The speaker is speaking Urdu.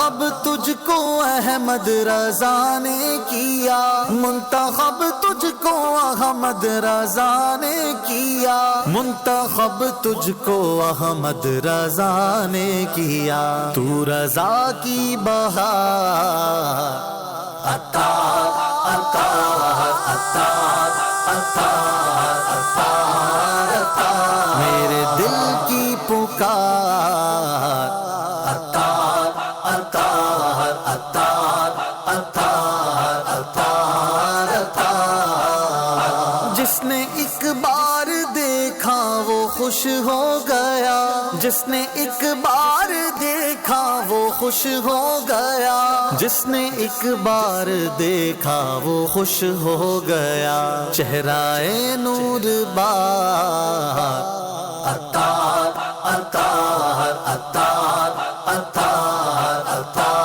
منتخب تجھ کو احمد رضا نے کیا، منتخب تجھ کو احمد رضا نے کیا، منتخب تجھ کو احمد رضا نے کیا، تو رضا کی بہار عطار عطار عطار عطار عطار عطار، میرے دل کی پکار عطار عطار عطار عطار عطار عطار، جس نے ایک بار دیکھا وہ خوش ہو گیا، جس نے ایک بار دیکھا وہ خوش ہو گیا، جس نے ایک بار دیکھا وہ خوش ہو گیا، چہرہ نور بار عطار عطار عطار عطار عطار